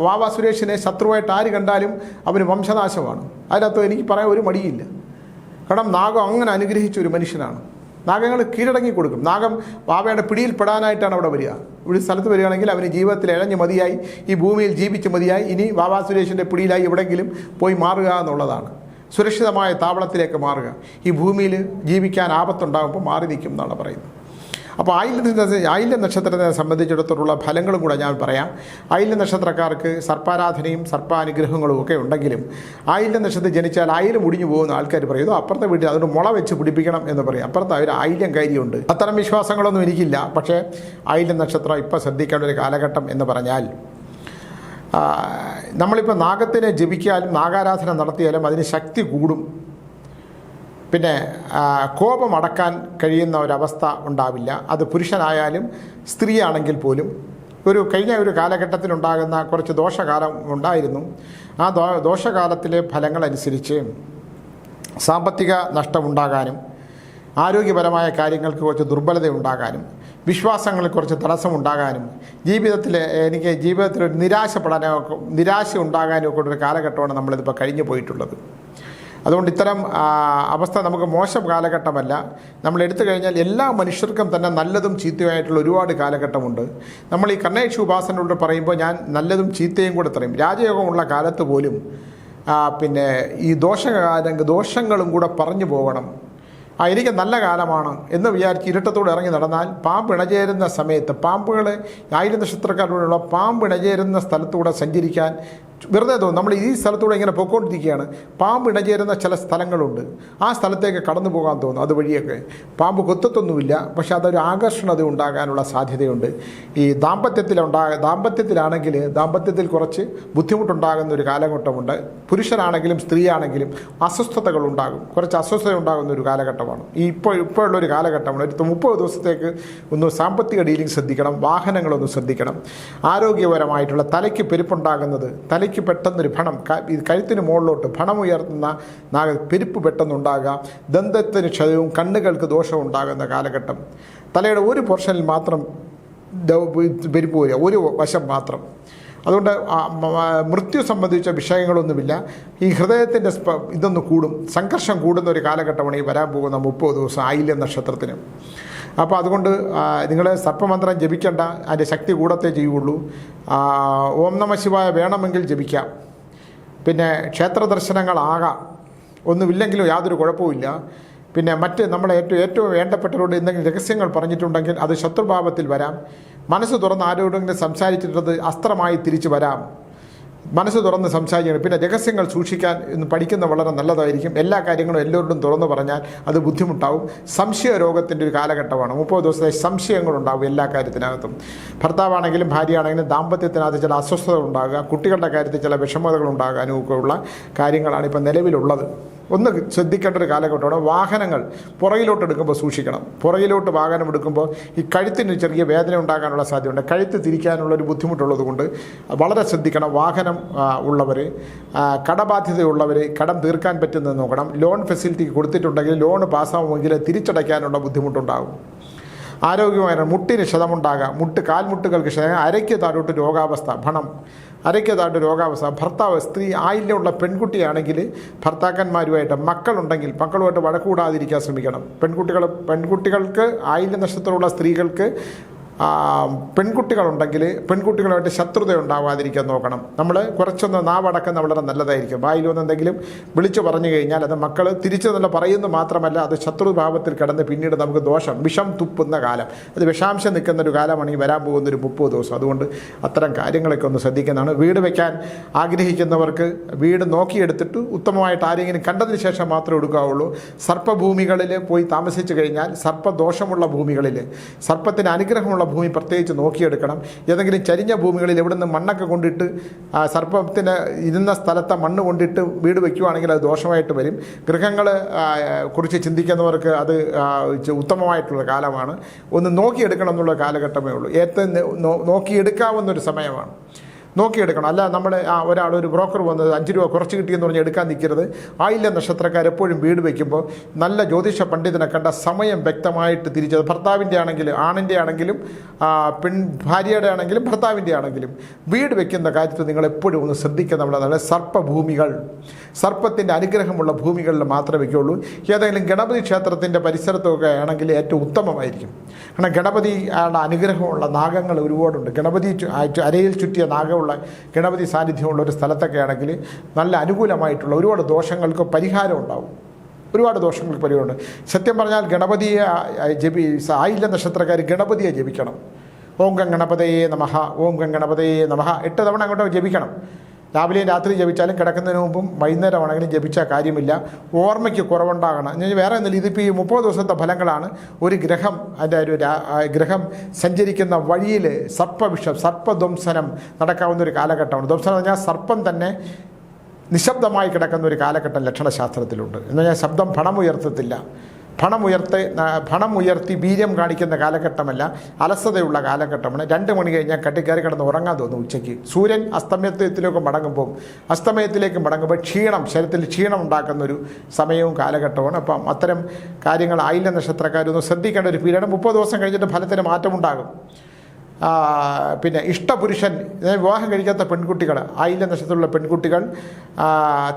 ബാബാ സുരേഷിനെ ശത്രുവായിട്ട് ആര് കണ്ടാലും അവന് വംശനാശമാണ്. അതിനകത്ത് എനിക്ക് പറയാൻ ഒരു മടിയില്ല. കാരണം നാഗം അങ്ങനെ അനുഗ്രഹിച്ച ഒരു മനുഷ്യനാണ്. നാഗങ്ങൾ കീഴടങ്ങി കൊടുക്കും. നാഗം ബാബയുടെ പിടിയിൽപ്പെടാനായിട്ടാണ് അവിടെ വരിക. ഇവിടെ സ്ഥലത്ത് വരികയാണെങ്കിൽ അവന് ജീവിതത്തിൽ ഇഴഞ്ഞ് മതിയായി, ഈ ഭൂമിയിൽ ജീവിച്ച് മതിയായി, ഇനി ബാബാ സുരേഷിൻ്റെ പിടിയിലായി എവിടെയെങ്കിലും പോയി മാറുക എന്നുള്ളതാണ്. സുരക്ഷിതമായ താവളത്തിലേക്ക് മാറുക. ഈ ഭൂമിയിൽ ജീവിക്കാൻ ആപത്തുണ്ടാകുമ്പോൾ മാറി നിൽക്കും എന്നാണ് പറയുന്നത്. അപ്പോൾ ആയില്യം നക്ഷത്രത്തെ സംബന്ധിച്ചിടത്തോളം ഫലങ്ങളും കൂടെ ഞാൻ പറയാം. ആയില്യം നക്ഷത്രക്കാർക്ക് സർപ്പാരാധനയും സർപ്പാനുഗ്രഹങ്ങളും ഒക്കെ ഉണ്ടെങ്കിലും ആയില്യം നക്ഷത്രത്തിൽ ജനിച്ചാൽ ആയിരം മുടിഞ്ഞു പോകുന്ന ആൾക്കാർ പറയുന്നു അപ്പുറത്തെ വീട്ടിൽ അതുകൊണ്ട് മുള വെച്ച് പിടിപ്പിക്കണം എന്ന് പറയും. അപ്പുറത്ത് ഒരു ആയില്യം കാര്യമുണ്ട്. അത്തരം വിശ്വാസങ്ങളൊന്നും എനിക്കില്ല. പക്ഷേ ആയില്യം നക്ഷത്രം ഇപ്പോൾ ശ്രദ്ധിക്കേണ്ട ഒരു കാലഘട്ടം എന്ന് പറഞ്ഞാൽ, നമ്മളിപ്പോൾ നാഗത്തിനെ ജപിക്കാനും നാഗാരാധന നടത്തിയാലും അതിന് ശക്തി കൂടും. പിന്നെ കോപം അടക്കാൻ കഴിയുന്ന ഒരവസ്ഥ ഉണ്ടാവില്ല. അത് പുരുഷനായാലും സ്ത്രീയാണെങ്കിൽ പോലും. കഴിഞ്ഞ ഒരു കാലഘട്ടത്തിലുണ്ടാകുന്ന കുറച്ച് ദോഷകാലം ഉണ്ടായിരുന്നു. ആ ദോഷകാലത്തിലെ ഫലങ്ങളനുസരിച്ച് സാമ്പത്തിക നഷ്ടമുണ്ടാകാനും ആരോഗ്യപരമായ കാര്യങ്ങൾക്ക് കുറച്ച് ദുർബലത ഉണ്ടാകാനും വിശ്വാസങ്ങളിൽ കുറച്ച് തടസ്സമുണ്ടാകാനും എനിക്ക് ജീവിതത്തിൽ ഒരു നിരാശ ഉണ്ടാകാനും ഒക്കെ ഒരു കാലഘട്ടമാണ് നമ്മളിതിപ്പോൾ കഴിഞ്ഞു പോയിട്ടുള്ളത്. അതുകൊണ്ട് ഇത്തരം അവസ്ഥ നമുക്ക് മോശം കാലഘട്ടമല്ല. നമ്മൾ എടുത്തു കഴിഞ്ഞാൽ എല്ലാ മനുഷ്യർക്കും തന്നെ നല്ലതും ചീത്തയുമായിട്ടുള്ള ഒരുപാട് കാലഘട്ടമുണ്ട്. നമ്മൾ ഈ കർണേക്ഷ ഉപാസനയോട് പറയുമ്പോൾ ഞാൻ നല്ലതും ചീത്തയും കൂടെ പറയും. രാജയോഗമുള്ള കാലത്ത് പോലും പിന്നെ ഈ ദോഷങ്ങളും കൂടെ പറഞ്ഞു പോകണം. എനിക്ക് നല്ല കാലമാണ് എന്ന് വിചാരിച്ച് ഇരുട്ടത്തോടെ ഇറങ്ങി നടന്നാൽ പാമ്പ് ഇണചേരുന്ന സമയത്ത് പാമ്പുകൾ ആയില്യം നക്ഷത്രക്കാരോടുള്ള പാമ്പ് ഇണചേരുന്ന സ്ഥലത്തൂടെ സഞ്ചരിക്കാൻ വെറുതെ തോന്നും. നമ്മൾ ഈ സ്ഥലത്തൂടെ ഇങ്ങനെ പൊയ്ക്കൊണ്ടിരിക്കുകയാണ്, പാമ്പ് ഇണചേരുന്ന ചില സ്ഥലങ്ങളുണ്ട്, ആ സ്ഥലത്തേക്ക് കടന്നു പോകാൻ തോന്നും. അതുവഴിയൊക്കെ പാമ്പ് കൊത്തത്തൊന്നുമില്ല, പക്ഷെ അതൊരു ആകർഷണത ഉണ്ടാകാനുള്ള സാധ്യതയുണ്ട്. ഈ ദാമ്പത്യത്തിൽ കുറച്ച് ബുദ്ധിമുട്ടുണ്ടാകുന്ന ഒരു കാലഘട്ടമുണ്ട്. പുരുഷനാണെങ്കിലും സ്ത്രീയാണെങ്കിലും അസ്വസ്ഥതകൾ ഉണ്ടാകും, കുറച്ച് അസ്വസ്ഥത ഉണ്ടാകുന്ന ഒരു കാലഘട്ടമാണ് ഇപ്പോഴുള്ളൊരു കാലഘട്ടമാണ്. ഒരു 30 ദിവസത്തേക്ക് ഒന്ന് സാമ്പത്തിക ഡീലിംഗ് ശ്രദ്ധിക്കണം, വാഹനങ്ങളൊന്ന് ശ്രദ്ധിക്കണം. ആരോഗ്യപരമായിട്ടുള്ള തലയ്ക്ക് പെരുപ്പുണ്ടാകുന്നത്, തലയ്ക്ക് പെട്ടെന്നൊരു ഭണം, കഴുത്തിന് മുകളിലോട്ട് ഭണം ഉയർത്തുന്ന പെരുപ്പ് പെട്ടെന്നുണ്ടാകുക, ദന്തത്തിന് ക്ഷയവും കണ്ണുകൾക്ക് ദോഷവും ഉണ്ടാകുന്ന കാലഘട്ടം. തലയുടെ ഒരു പോർഷനിൽ മാത്രം പെരുപ്പ് വരിക, ഒരു വശം മാത്രം. അതുകൊണ്ട് മൃത്യു സംബന്ധിച്ച വിഷയങ്ങളൊന്നുമില്ല. ഈ ഹൃദയത്തിൻ്റെ ഇതൊന്ന് കൂടും, സംഘർഷം കൂടുന്ന ഒരു കാലഘട്ടമാണ് ഈ വരാൻ പോകുന്ന 30 ദിവസം ആയില്യം നക്ഷത്രത്തിന്. അപ്പോൾ അതുകൊണ്ട് നിങ്ങൾ സർപ്പമന്ത്രം ജപിക്കേണ്ട, അതിൻ്റെ ശക്തി കൂടത്തേ ചെയ്യുള്ളൂ. ഓം നമ ശിവായ വേണമെങ്കിൽ ജപിക്കാം. പിന്നെ ക്ഷേത്ര ദർശനങ്ങളാകാം, ഒന്നുമില്ലെങ്കിലും യാതൊരു കുഴപ്പമില്ല. പിന്നെ മറ്റ് നമ്മളെ ഏറ്റവും വേണ്ടപ്പെട്ടവരോട് എന്തെങ്കിലും രഹസ്യങ്ങൾ പറഞ്ഞിട്ടുണ്ടെങ്കിൽ അത് ശത്രുഭാവത്തിൽ വരാം. മനസ്സ് തുറന്ന് ആരോടെങ്കിലും സംസാരിച്ചിട്ടത് അസ്ത്രമായി തിരിച്ചു വരാം. മനസ്സ് തുറന്ന് സംസാരിക്കണം. പിന്നെ രഹസ്യങ്ങൾ സൂക്ഷിക്കാൻ ഇന്ന് പഠിക്കുന്നത് വളരെ നല്ലതായിരിക്കും. എല്ലാ കാര്യങ്ങളും എല്ലാവരോടും തുറന്നു പറഞ്ഞാൽ അത് ബുദ്ധിമുട്ടാവും. സംശയ രോഗത്തിൻ്റെ ഒരു കാലഘട്ടമാണ്. 30 ദിവസത്തെ സംശയങ്ങളുണ്ടാകും എല്ലാ കാര്യത്തിനകത്തും. ഭർത്താവാണെങ്കിലും ഭാര്യയാണെങ്കിലും ദാമ്പത്യത്തിനകത്ത് ചില അസ്വസ്ഥത ഉണ്ടാകുക, കുട്ടികളുടെ കാര്യത്തിൽ ചില വിഷമതകൾ ഉണ്ടാകാനും ഒക്കെ ഉള്ള കാര്യങ്ങളാണ് ഇപ്പോൾ നിലവിലുള്ളത്. ഒന്ന് ശ്രദ്ധിക്കേണ്ട ഒരു കാലഘട്ടമാണ്. വാഹനങ്ങൾ പുറകിലോട്ട് എടുക്കുമ്പോൾ സൂക്ഷിക്കണം. പുറകിലോട്ട് വാഹനം എടുക്കുമ്പോൾ ഈ കഴുത്തിന് ചെറിയ വേദന ഉണ്ടാകാനുള്ള സാധ്യതയുണ്ട്. കഴുത്ത് തിരിക്കാനുള്ളൊരു ബുദ്ധിമുട്ടുള്ളത് കൊണ്ട് വളരെ ശ്രദ്ധിക്കണം. വാഹനം ഉള്ളവർ, കടബാധ്യതയുള്ളവർ, കടം തീർക്കാൻ പറ്റുന്നത് നോക്കണം. ലോൺ ഫെസിലിറ്റി കൊടുത്തിട്ടുണ്ടെങ്കിൽ ലോൺ പാസ്സാവുമെങ്കിൽ തിരിച്ചടയ്ക്കാനുള്ള ബുദ്ധിമുട്ടുണ്ടാകും. ആരോഗ്യമായ മുട്ടിന് ക്ഷതമുണ്ടാകാം, കാൽമുട്ടുകൾക്ക് ക്ഷതം, അരയ്ക്ക് താഴോട്ട് രോഗാവസ്ഥ, ഭണം, അരയ്ക്ക് താഴോട്ട് രോഗാവസ്ഥ. ഭർത്താവ്, സ്ത്രീ, ആയില്യമുള്ള പെൺകുട്ടിയാണെങ്കിൽ ഭർത്താക്കന്മാരുമായിട്ട്, മക്കളുണ്ടെങ്കിൽ മക്കളുമായിട്ട് വഴക്കൂടാതിരിക്കാൻ ശ്രമിക്കണം. പെൺകുട്ടികൾക്ക് ആയില്യ നക്ഷത്രമുള്ള സ്ത്രീകൾക്ക് പെൺകുട്ടികളുണ്ടെങ്കിൽ പെൺകുട്ടികളുമായിട്ട് ശത്രുത ഉണ്ടാവാതിരിക്കാൻ നോക്കണം. നമ്മൾ കുറച്ചൊന്ന് നാവടക്കുന്ന വളരെ നല്ലതായിരിക്കും. വായിലൊന്ന് എന്തെങ്കിലും വിളിച്ചു പറഞ്ഞു കഴിഞ്ഞാൽ അത് മക്കൾ തിരിച്ചു നല്ല പറയുന്നു മാത്രമല്ല, അത് ശത്രുഭാവത്തിൽ കിടന്ന് പിന്നീട് നമുക്ക് ദോഷം, വിഷം തുപ്പുന്ന കാലം, അത് വിഷാംശം നിൽക്കുന്നൊരു കാലമാണ് ഈ വരാൻ പോകുന്നൊരു 30 ദിവസം. അതുകൊണ്ട് അത്തരം കാര്യങ്ങളൊക്കെ ഒന്ന് ശ്രദ്ധിക്കുന്നതാണ്. വീട് വയ്ക്കാൻ ആഗ്രഹിക്കുന്നവർക്ക് വീട് നോക്കിയെടുത്തിട്ട് ഉത്തമമായിട്ട് ആരെങ്കിലും കണ്ടതിന് ശേഷം മാത്രമേ എടുക്കാവുള്ളൂ. സർപ്പഭൂമികളിൽ പോയി താമസിച്ചു കഴിഞ്ഞാൽ, സർപ്പദോഷമുള്ള ഭൂമികളിൽ, സർപ്പത്തിന് അനുഗ്രഹമുള്ള ഭൂമി പ്രത്യേകിച്ച് നോക്കിയെടുക്കണം. ഏതെങ്കിലും ചരിഞ്ഞ ഭൂമികളിൽ എവിടെ നിന്ന് മണ്ണൊക്കെ കൊണ്ടിട്ട് സർപ്പത്തിന് ഇരുന്ന സ്ഥലത്തെ മണ്ണ് കൊണ്ടിട്ട് വീട് വയ്ക്കുകയാണെങ്കിൽ അത് ദോഷമായിട്ട് വരും. ഗൃഹങ്ങൾ കുറിച്ച് ചിന്തിക്കുന്നവർക്ക് അത് ഉത്തമമായിട്ടുള്ള കാലമാണ്. ഒന്ന് നോക്കിയെടുക്കണം എന്നുള്ള കാലഘട്ടമേ ഉള്ളൂ. ഏറ്റവും നോക്കിയെടുക്കാവുന്നൊരു സമയമാണ്. നോക്കിയെടുക്കണം. അല്ല നമ്മൾ ഒരു ബ്രോക്കർ വന്നത് 5 രൂപ കുറച്ച് കിട്ടിയെന്ന് പറഞ്ഞ് എടുക്കാൻ നിൽക്കരുത്. ആയില്യ നക്ഷത്രക്കാർ എപ്പോഴും വീട് വയ്ക്കുമ്പോൾ നല്ല ജ്യോതിഷ പണ്ഡിതനെ കണ്ട സമയം വ്യക്തമായിട്ട് തിരിച്ചത്, ഭർത്താവിൻ്റെ ആണെങ്കിലും ആണിൻ്റെ ആണെങ്കിലും ഭാര്യയുടെ ആണെങ്കിലും ഭർത്താവിൻ്റെ ആണെങ്കിലും വീട് വയ്ക്കുന്ന കാര്യത്തിൽ നിങ്ങൾ എപ്പോഴും ഒന്ന് ശ്രദ്ധിക്കുക. സർപ്പഭൂമികൾ, സർപ്പത്തിൻ്റെ അനുഗ്രഹമുള്ള ഭൂമികളിൽ മാത്രമേ വയ്ക്കുകയുള്ളൂ. ഏതെങ്കിലും ഗണപതി ക്ഷേത്രത്തിൻ്റെ പരിസരത്തൊക്കെ ആണെങ്കിൽ ഏറ്റവും ഉത്തമമായിരിക്കും. കാരണം ഗണപതിയുടെ അനുഗ്രഹമുള്ള നാഗങ്ങൾ ഒരുപാടുണ്ട്. ഗണപതി അരയിൽ ചുറ്റിയ നാഗമുള്ള ഗണപതി സാന്നിധ്യമുള്ള ഒരു സ്ഥലത്തൊക്കെ ആണെങ്കിൽ നല്ല അനുകൂലമായിട്ടുള്ള ഒരുപാട് ദോഷങ്ങൾക്ക് പരിഹാരം ഉണ്ടാവും. ഒരുപാട് ദോഷങ്ങൾക്ക് പരിഹാരമുണ്ട്. സത്യം പറഞ്ഞാൽ ഗണപതിയെ ആയില്യ നക്ഷത്രക്കാർ ഗണപതിയെ ജപിക്കണം. ഓം ഗണപതയേ നമഃ, ഓം ഗണപതയേ നമഃ 8 തവണ അങ്ങോട്ട് ജപിക്കണം. രാവിലെയും രാത്രി ജപിച്ചാലും കിടക്കുന്നതിന് മുമ്പും വൈകുന്നേരമാണെങ്കിലും ജപിച്ചാൽ കാര്യമില്ല. ഓർമ്മയ്ക്ക് കുറവുണ്ടാകണം. വേറെ ഒന്നുമില്ല. ഇതിപ്പോൾ ഈ 30 ദിവസത്തെ ഫലങ്ങളാണ്. ഒരു ഗ്രഹം, അതിൻ്റെ ഗ്രഹം സഞ്ചരിക്കുന്ന വഴിയിൽ സർപ്പധ്വംസനം നടക്കാവുന്ന ഒരു കാലഘട്ടമാണ്. ധ്വംസനം എന്ന് പറഞ്ഞാൽ സർപ്പം തന്നെ നിശബ്ദമായി കിടക്കുന്ന ഒരു കാലഘട്ടം ലക്ഷണശാസ്ത്രത്തിലുണ്ട്. എന്ന് പറഞ്ഞാൽ ശബ്ദം പണമുയർത്തത്തില്ല. പണം ഉയർത്തി വീര്യം കാണിക്കുന്ന കാലഘട്ടമല്ല, അലസതയുള്ള കാലഘട്ടമാണ്. 2 മണി കഴിഞ്ഞാൽ കയറി കിടന്ന് ഉറങ്ങാൻ തോന്നും. ഉച്ചയ്ക്ക് സൂര്യൻ അസ്തമയത്തിലേക്ക് മടങ്ങുമ്പോൾ ശരീരത്തിൽ ക്ഷീണം ഉണ്ടാക്കുന്നൊരു സമയവും കാലഘട്ടമാണ്. അപ്പം അത്തരം കാര്യങ്ങൾ ആയില്യ നക്ഷത്രക്കാരൊന്ന് ശ്രദ്ധിക്കേണ്ട ഒരു പീരീഡ്. 30 ദിവസം കഴിഞ്ഞിട്ട് ഫലത്തിന് മാറ്റമുണ്ടാകും. പിന്നെ ഇഷ്ടപുരുഷൻ, വിവാഹം കഴിക്കാത്ത പെൺകുട്ടികൾ, ആയില്യ നക്ഷത്രത്തിലുള്ള പെൺകുട്ടികൾ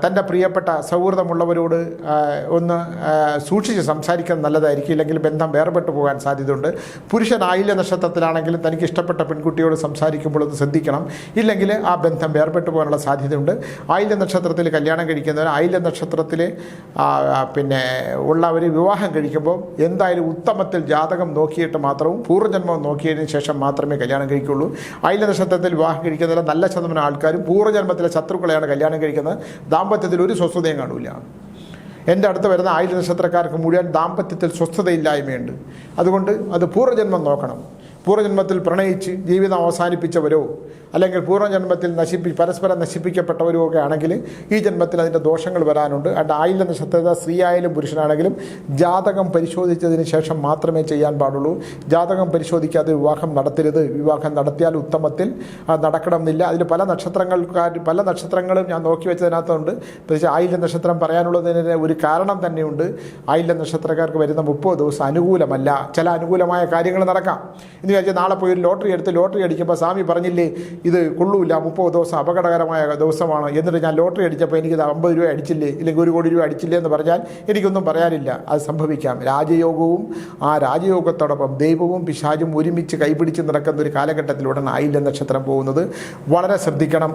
തൻ്റെ പ്രിയപ്പെട്ട സൗഹൃദമുള്ളവരോട് ഒന്ന് സൂക്ഷിച്ച് സംസാരിക്കുന്നത് നല്ലതായിരിക്കും, ഇല്ലെങ്കിൽ ബന്ധം വേർപെട്ടു പോകാൻ സാധ്യതയുണ്ട്. പുരുഷൻ ആയില്യ നക്ഷത്രത്തിലാണെങ്കിലും തനിക്ക് ഇഷ്ടപ്പെട്ട പെൺകുട്ടിയോട് സംസാരിക്കുമ്പോൾ ഒന്ന് ശ്രദ്ധിക്കണം, ഇല്ലെങ്കിൽ ആ ബന്ധം വേർപെട്ടു പോകാനുള്ള സാധ്യതയുണ്ട്. ആയില്യ നക്ഷത്രത്തിൽ കല്യാണം കഴിക്കുന്നവർ, ആയില്യ നക്ഷത്രത്തിൽ പിന്നെ ഉള്ളവർ വിവാഹം കഴിക്കുമ്പോൾ എന്തായാലും ഉത്തമത്തിൽ ജാതകം നോക്കിയിട്ട് മാത്രവും പൂർവ്വജന്മം നോക്കിയതിന് ശേഷം മാത്രമേ കല്യാണം കഴിക്കുള്ളൂ. ആയില്യ നക്ഷത്രത്തിൽ വിവാഹം കഴിക്കുന്നതിൽ നല്ല ശതമാനം ആൾക്കാരും പൂർവ്വജന്മത്തിലെ ശത്രുക്കളെയാണ് കല്യാണം കഴിക്കുന്നത്. ദാമ്പത്യത്തിൽ ഒരു സ്വസ്ഥതയും കാണില്ല. എൻ്റെ അടുത്ത് വരുന്ന ആയില്യ നക്ഷത്രക്കാർക്ക് മുഴുവൻ ദാമ്പത്യത്തിൽ സ്വസ്ഥതയില്ലായ്മയുണ്ട്. അതുകൊണ്ട് അത് പൂർവ്വജന്മം നോക്കണം. പൂർവ്വജന്മത്തിൽ പ്രണയിച്ച് ജീവിതം അവസാനിപ്പിച്ചവരോ അല്ലെങ്കിൽ പൂർവ്വജന്മത്തിൽ പരസ്പരം നശിപ്പിക്കപ്പെട്ടവരോ ഒക്കെ ആണെങ്കിൽ ഈ ജന്മത്തിൽ അതിൻ്റെ ദോഷങ്ങൾ വരാനുണ്ട്. അതുകൊണ്ട് ആയില്യ നക്ഷത്രത സ്ത്രീ ആയാലും പുരുഷനാണെങ്കിലും ജാതകം പരിശോധിച്ചതിന് ശേഷം മാത്രമേ ചെയ്യാൻ പാടുള്ളൂ. ജാതകം പരിശോധിക്കാതെ വിവാഹം നടത്തരുത്. വിവാഹം നടത്തിയാൽ ഉത്തമത്തിൽ നടക്കണമെന്നില്ല. അതിൽ പല നക്ഷത്രങ്ങളും ഞാൻ നോക്കി വെച്ചതിനകത്തുണ്ട്. പ്രത്യേകിച്ച് ആയില്യ നക്ഷത്രം പറയാനുള്ളതിന് ഒരു കാരണം തന്നെയുണ്ട്. ആയില്യ നക്ഷത്രക്കാർക്ക് വരുന്ന 30 ദിവസം അനുകൂലമല്ല. ചില അനുകൂലമായ കാര്യങ്ങൾ നടക്കാം. എന്ന് വിചാരിച്ചാൽ നാളെ പോയി ഒരു ലോട്ടറി എടുത്ത് ലോട്ടറി അടിക്കുമ്പോൾ സ്വാമി പറഞ്ഞില്ലേ ഇത് കൊള്ളൂല്ല, 30 ദിവസം അപകടകരമായ ദിവസമാണ്, എന്നിട്ട് ഞാൻ ലോട്ടറി അടിച്ചപ്പോൾ എനിക്കിത് 50 രൂപ അടിച്ചില്ലേ ഇല്ലെങ്കിൽ 1 കോടി രൂപ അടിച്ചില്ലേ എന്ന് പറഞ്ഞാൽ എനിക്കൊന്നും പറയാനില്ല. അത് സംഭവിക്കാം. രാജയോഗവും ആ രാജയോഗത്തോടൊപ്പം ദൈവവും പിശാചും ഒരുമിച്ച് കൈപിടിച്ച് നടക്കുന്ന ഒരു കാലഘട്ടത്തിലൂടെയാണ് ആയില്യ നക്ഷത്രം പോകുന്നത്. വളരെ ശ്രദ്ധിക്കണം.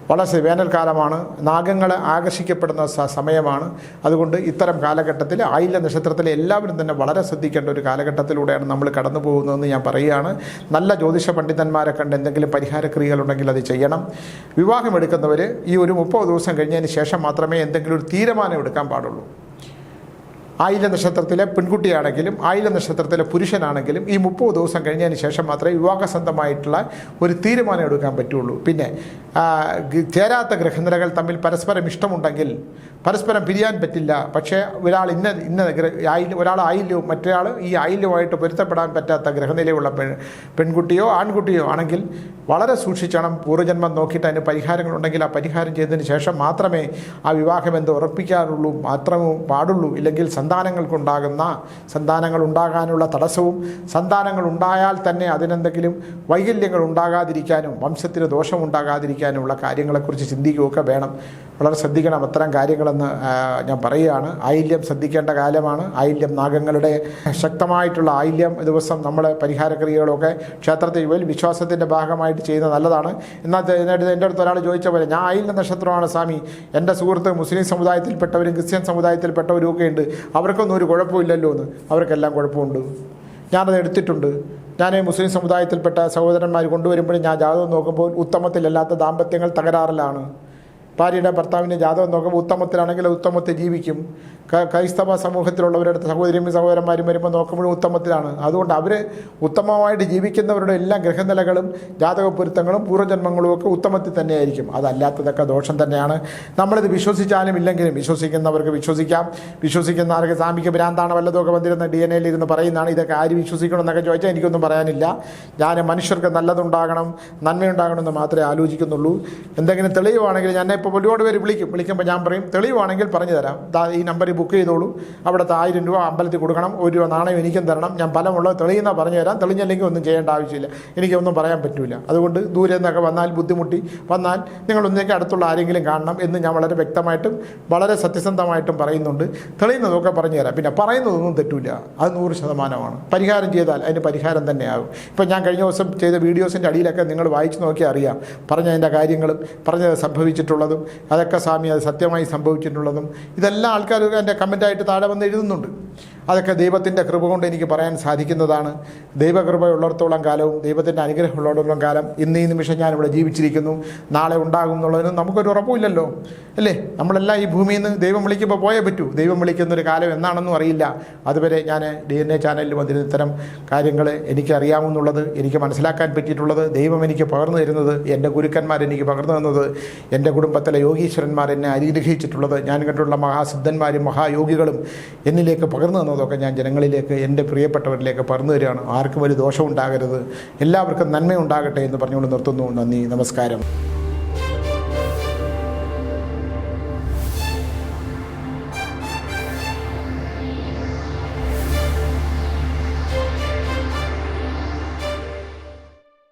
വളരെ വേനൽക്കാലമാണ്, നാഗങ്ങൾ ആകർഷിക്കപ്പെടുന്ന സമയമാണ്. അതുകൊണ്ട് ഇത്തരം കാലഘട്ടത്തിൽ ആയില്യ നക്ഷത്രത്തിലെ എല്ലാവരും തന്നെ വളരെ ശ്രദ്ധിക്കേണ്ട ഒരു കാലഘട്ടത്തിലൂടെയാണ് നമ്മൾ കടന്നു പോകുന്നതെന്ന് ഞാൻ പറയുകയാണ്. നല്ല ജ്യോതിഷ പണ്ഡിതന്മാരെ കണ്ട് എന്തെങ്കിലും പരിഹാരക്രിയകളുണ്ടെങ്കിൽ അത് ചെയ്യണം. വിവാഹം എടുക്കുന്നവർ ഈ ഒരു 30 ദിവസം കഴിഞ്ഞതിന് ശേഷം മാത്രമേ എന്തെങ്കിലും ഒരു തീരുമാനം എടുക്കാൻ പാടുള്ളൂ. ആയില്യ നക്ഷത്രത്തിലെ പെൺകുട്ടിയാണെങ്കിലും ആയില്യ നക്ഷത്രത്തിലെ പുരുഷനാണെങ്കിലും ഈ 30 ദിവസം കഴിഞ്ഞതിന് ശേഷം മാത്രമേ വിവാഹസന്ധമായിട്ടുള്ള ഒരു തീരുമാനം എടുക്കാൻ പറ്റുള്ളൂ. പിന്നെ ചേരാത്ത ഗ്രഹനിലകൾ തമ്മിൽ പരസ്പരം ഇഷ്ടമുണ്ടെങ്കിൽ പരസ്പരം പിരിയാൻ പറ്റില്ല. പക്ഷേ ഒരാൾ ആയില്യവും മറ്റൊരാൾ ഈ ആയില്യവുമായിട്ട് പൊരുത്തപ്പെടാൻ പറ്റാത്ത ഗ്രഹനിലയുള്ള പെൺകുട്ടിയോ ആൺകുട്ടിയോ ആണെങ്കിൽ വളരെ സൂക്ഷിക്കണം. പൂർവ്വജന്മം നോക്കിയിട്ട് അതിന് പരിഹാരങ്ങളുണ്ടെങ്കിൽ ആ പരിഹാരം ചെയ്തതിന് ശേഷം മാത്രമേ ആ വിവാഹബന്ധം ഉറപ്പിക്കാറുള്ളൂ, മാത്രമേ പാടുള്ളൂ. ഇല്ലെങ്കിൽ സന്താനങ്ങൾ ഉണ്ടാകാനുള്ള തടസ്സവും സന്താനങ്ങൾ ഉണ്ടായാൽ തന്നെ അതിനെന്തെങ്കിലും വൈകല്യങ്ങൾ ഉണ്ടാകാതിരിക്കാനും വംശത്തിന് ദോഷമുണ്ടാകാതിരിക്കാനുമുള്ള കാര്യങ്ങളെക്കുറിച്ച് ചിന്തിക്കുകയൊക്കെ വേണം. വളരെ ശ്രദ്ധിക്കണം അത്തരം കാര്യങ്ങളെന്ന് ഞാൻ പറയുകയാണ്. ആയില്യം ശ്രദ്ധിക്കേണ്ട കാലമാണ്. ആയില്യം നാഗങ്ങളുടെ ശക്തമായിട്ടുള്ള ആയില്യം ദിവസം നമ്മൾ പരിഹാരക്രിയകളൊക്കെ ക്ഷേത്രത്തിൽ വിശ്വാസത്തിൻ്റെ ഭാഗമായിട്ട് ചെയ്യുന്നത് നല്ലതാണ്. എന്നാൽ എൻ്റെ അടുത്ത് ഒരാൾ ചോദിച്ച പോലെ ഞാൻ ആയില്യ നക്ഷത്രമാണ് സ്വാമി, എൻ്റെ സുഹൃത്ത് മുസ്ലിം സമുദായത്തിൽപ്പെട്ടവരും ക്രിസ്ത്യൻ സമുദായത്തിൽപ്പെട്ടവരും ഒക്കെ ഉണ്ട്, അവർക്കൊന്നും ഒരു കുഴപ്പമില്ലല്ലോ എന്ന്. അവർക്കെല്ലാം കുഴപ്പമുണ്ട്. ഞാനത് എടുത്തിട്ടുണ്ട്. ഞാൻ മുസ്ലിം സമുദായത്തിൽപ്പെട്ട സഹോദരന്മാർ കൊണ്ടുവരുമ്പോഴും ഞാൻ ജാതകം നോക്കുമ്പോൾ ഉത്തമത്തിലല്ലാത്ത ദാമ്പത്യങ്ങൾ തകരാറിലാണ്. ഭാര്യയുടെ ഭർത്താവിൻ്റെ ജാതകം നോക്കുമ്പോൾ ഉത്തമത്തിലാണെങ്കിൽ ഉത്തമത്തെ ജീവിക്കും. ക്രൈസ്തവ സമൂഹത്തിലുള്ളവരുടെ സഹോദരന്മാരും വരുമ്പോൾ നോക്കുമ്പോഴും ഉത്തമത്തിലാണ്. അതുകൊണ്ട് അവർ ഉത്തമമായിട്ട് ജീവിക്കുന്നവരുടെ എല്ലാ ഗ്രഹനിലകളും ജാതകപ്പൊരുത്തങ്ങളും പൂർവ്വജന്മങ്ങളും ഒക്കെ ഉത്തമത്തിൽ തന്നെയായിരിക്കും. അതല്ലാത്തതൊക്കെ ദോഷം തന്നെയാണ്. നമ്മളിത് വിശ്വസിച്ചാലും ഇല്ലെങ്കിലും വിശ്വസിക്കുന്നവർക്ക് വിശ്വസിക്കാം. വിശ്വസിക്കുന്ന ആർക്ക് സാമിക്ക് ഭ്രാന്താണ് വല്ലതൊക്കെ വന്നിരുന്ന DNA ഇരുന്ന് പറയുന്നതാണ്. ഇതൊക്കെ ആര് വിശ്വസിക്കണം എന്നൊക്കെ ചോദിച്ചാൽ എനിക്കൊന്നും പറയാനില്ല. ഞാൻ മനുഷ്യർക്ക് നല്ലതുണ്ടാകണം, നന്മയുണ്ടാകണമെന്ന് മാത്രമേ ആലോചിക്കുന്നുള്ളൂ. എന്തെങ്കിലും തെളിവാണെങ്കിൽ ഞാൻ ഇപ്പോൾ ഒരുപാട് പേര് വിളിക്കുമ്പോൾ ഞാൻ പറയും തെളിവാണെങ്കിൽ പറഞ്ഞു തരാം, ഈ നമ്പറിൽ ബുക്ക് ചെയ്തോളൂ, അവിടുത്തെ 1000 രൂപ അമ്പലത്തിൽ കൊടുക്കണം, 1 രൂപ നാണയം എനിക്കും തരണം, ഞാൻ ഫലമുള്ളത് തെളിയുന്ന പറഞ്ഞു തരാം. തെളിഞ്ഞില്ലെങ്കിൽ ഒന്നും ചെയ്യേണ്ട ആവശ്യമില്ല, എനിക്കൊന്നും പറയാൻ പറ്റില്ല. അതുകൊണ്ട് ദൂരെ നിന്നൊക്കെ വന്നാൽ ബുദ്ധിമുട്ടി വന്നാൽ നിങ്ങളൊന്നേക്ക് അടുത്തുള്ള ആരെങ്കിലും കാണണം എന്ന് ഞാൻ വളരെ വ്യക്തമായിട്ടും വളരെ സത്യസന്ധമായിട്ടും പറയുന്നുണ്ട്. തെളിയുന്നതൊക്കെ പറഞ്ഞു തരാം. പിന്നെ പറയുന്നതൊന്നും തെറ്റില്ല, അത് 100%. പരിഹാരം ചെയ്താൽ അതിന് പരിഹാരം തന്നെയാകും. ഇപ്പം ഞാൻ കഴിഞ്ഞ ദിവസം ചെയ്ത വീഡിയോസിൻ്റെ അടിയിലൊക്കെ നിങ്ങൾ വായിച്ചു നോക്കിയാൽ അറിയാം പറഞ്ഞതിൻ്റെ കാര്യങ്ങളും പറഞ്ഞത് സംഭവിച്ചിട്ടുള്ളതും അതൊക്കെ സ്വാമി അത് സത്യമായി സംഭവിച്ചിട്ടുള്ളതും ഇതെല്ലാം ആൾക്കാർ എൻ്റെ കമൻറ്റായിട്ട് താഴെ വന്ന് എഴുതുന്നുണ്ട്. അതൊക്കെ ദൈവത്തിൻ്റെ കൃപ കൊണ്ട് എനിക്ക് പറയാൻ സാധിക്കുന്നതാണ്. ദൈവകൃപയുള്ളിടത്തോളം കാലവും ദൈവത്തിൻ്റെ അനുഗ്രഹമുള്ളിടത്തോളം കാലം ഇന്ന് ഈ നിമിഷം ഞാനിവിടെ ജീവിച്ചിരിക്കുന്നു. നാളെ ഉണ്ടാകും എന്നുള്ളതിന് നമുക്കൊരു ഉറപ്പുമില്ലല്ലോ, അല്ലേ? നമ്മളെല്ലാം ഈ ഭൂമിയിൽ നിന്ന് ദൈവം വിളിക്കുമ്പോൾ പോയേ പറ്റൂ. ദൈവം വിളിക്കുന്നൊരു കാലം എന്നാണെന്നും അറിയില്ല. അതുവരെ ഞാൻ DNA ചാനലിൽ വന്നിരുന്ന ഇത്തരം കാര്യങ്ങൾ എനിക്കറിയാമെന്നുള്ളത്, എനിക്ക് മനസ്സിലാക്കാൻ പറ്റിയിട്ടുള്ളത്, ദൈവം എനിക്ക് പകർന്നു തരുന്നത്, എൻ്റെ ഗുരുക്കന്മാർ എനിക്ക് പകർന്നു തന്നത്, എൻ്റെ കുടുംബത്തിലെ യോഗീശ്വരന്മാർ എന്നെ അനുഗ്രഹിച്ചിട്ടുള്ളത്, ഞാൻ കണ്ടുള്ള മഹാസിദ്ധന്മാരും മഹായോഗികളും എന്നിലേക്ക് പകർന്നു തന്നതൊക്കെ ഞാൻ ജനങ്ങളിലേക്ക്, എൻ്റെ പ്രിയപ്പെട്ടവരിലേക്ക് പകർന്നു തരികയാണ്. ആർക്കും ഒരു ദോഷം ഉണ്ടാകരുത്, എല്ലാവർക്കും നന്മയുണ്ടാകട്ടെ എന്ന് പറഞ്ഞുകൊണ്ട് നിർത്തുന്നു. നന്ദി, നമസ്കാരം.